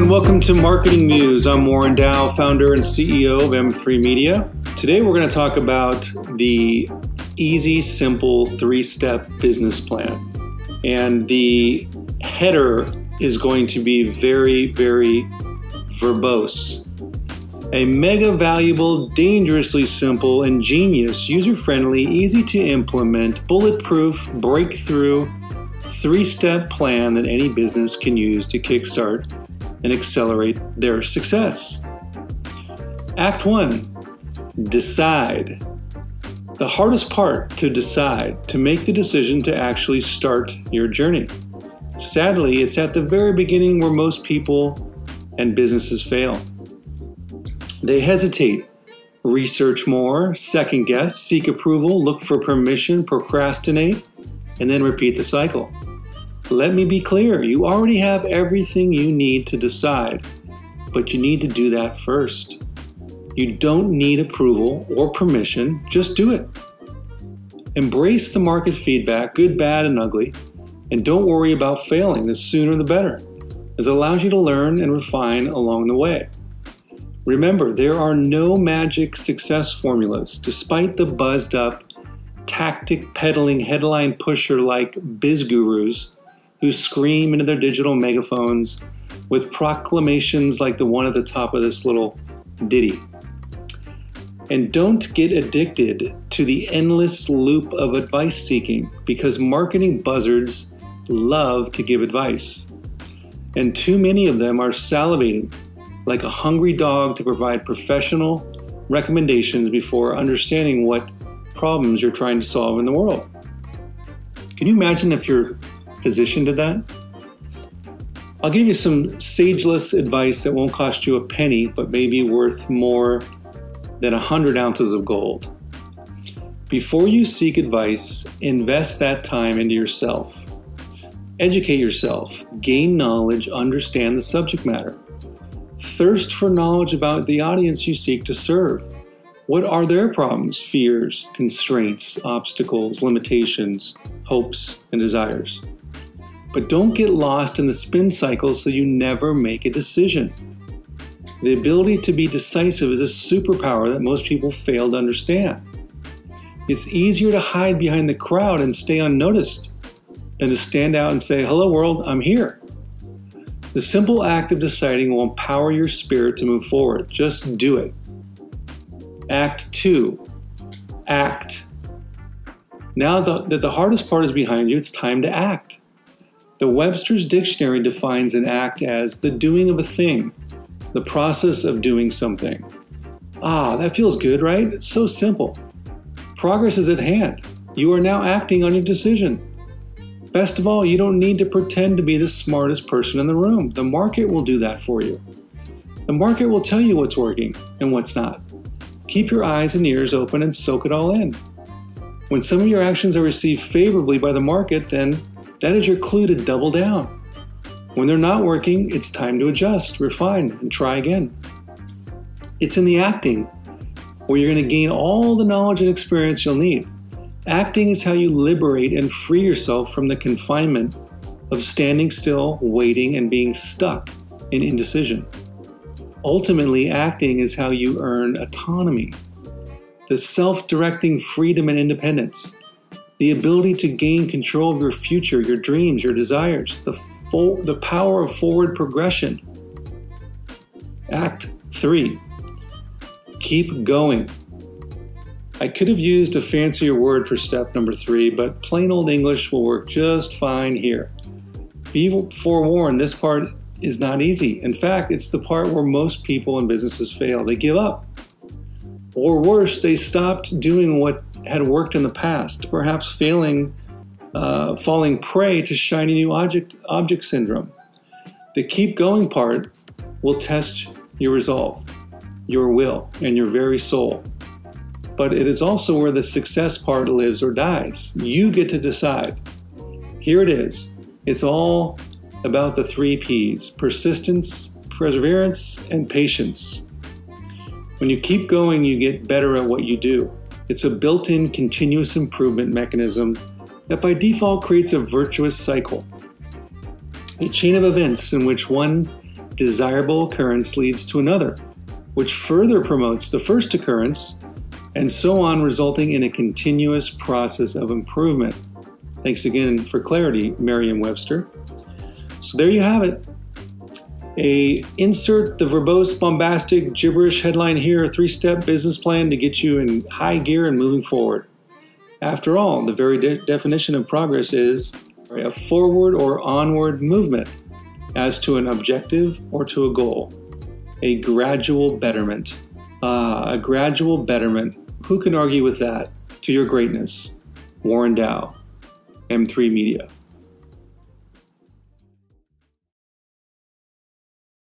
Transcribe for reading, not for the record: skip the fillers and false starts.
and welcome to Marketing Muse. I'm Warren Dow, founder and CEO of M3 Media. Today we're going to talk about the easy, simple, three-step business plan. And the header is going to be very, very verbose. A mega valuable, dangerously simple, ingenious, user-friendly, easy to implement, bulletproof, breakthrough, three-step plan that any business can use to kickstart and accelerate their success. Act 1, decide. The hardest part to decide, to make the decision to actually start your journey. Sadly, it's at the very beginning where most people and businesses fail. They hesitate, research more, second guess, seek approval, look for permission, procrastinate, and then repeat the cycle. Let me be clear, you already have everything you need to decide, but you need to do that first. You don't need approval or permission, just do it. Embrace the market feedback, good, bad, and ugly, and don't worry about failing, the sooner the better, as it allows you to learn and refine along the way. Remember, there are no magic success formulas, despite the buzzed up, tactic peddling headline pusher like biz gurus who scream into their digital megaphones with proclamations like the one at the top of this little ditty. And don't get addicted to the endless loop of advice seeking, because marketing buzzards love to give advice. And too many of them are salivating like a hungry dog to provide professional recommendations before understanding what problems you're trying to solve in the world. Can you imagine if your physician did that? I'll give you some sageless advice that won't cost you a penny, but may be worth more than 100 ounces of gold. Before you seek advice, invest that time into yourself. Educate yourself, gain knowledge, understand the subject matter. Thirst for knowledge about the audience you seek to serve. What are their problems, fears, constraints, obstacles, limitations, hopes, and desires? But don't get lost in the spin cycle so you never make a decision. The ability to be decisive is a superpower that most people fail to understand. It's easier to hide behind the crowd and stay unnoticed than to stand out and say, "Hello world, I'm here." The simple act of deciding will empower your spirit to move forward. Just do it. Act 2, act. Now that the hardest part is behind you, it's time to act. The Webster's Dictionary defines an act as the doing of a thing, the process of doing something. Ah, that feels good, right? It's so simple. Progress is at hand. You are now acting on your decision. Best of all, you don't need to pretend to be the smartest person in the room. The market will do that for you. The market will tell you what's working and what's not. Keep your eyes and ears open and soak it all in. When some of your actions are received favorably by the market, then that is your clue to double down. When they're not working, it's time to adjust, refine, and try again. It's in the acting where you're going to gain all the knowledge and experience you'll need. Acting is how you liberate and free yourself from the confinement of standing still, waiting, and being stuck in indecision. Ultimately, acting is how you earn autonomy, the self-directing freedom and independence, the ability to gain control of your future, your dreams, your desires, the power of forward progression. Act 3, keep going. I could have used a fancier word for step number 3, but plain old English will work just fine here. Be forewarned, this part is not easy. In fact, it's the part where most people and businesses fail. They give up. Or worse, they stopped doing what had worked in the past, perhaps falling prey to shiny new object syndrome. The keep going part will test your resolve, your will, and your very soul. But it is also where the success part lives or dies. You get to decide. Here it is. It's all about the 3 Ps: persistence, perseverance, and patience. When you keep going, you get better at what you do. It's a built-in continuous improvement mechanism that by default creates a virtuous cycle, a chain of events in which one desirable occurrence leads to another, which further promotes the first occurrence, and so on, resulting in a continuous process of improvement. Thanks again for clarity, Merriam-Webster. So there you have it. Insert the verbose, bombastic, gibberish headline here, a 3-step business plan to get you in high gear and moving forward. After all, the very definition of progress is a forward or onward movement as to an objective or to a goal. A gradual betterment. A gradual betterment. Who can argue with that? To your greatness. Warren Dow, M3 Media.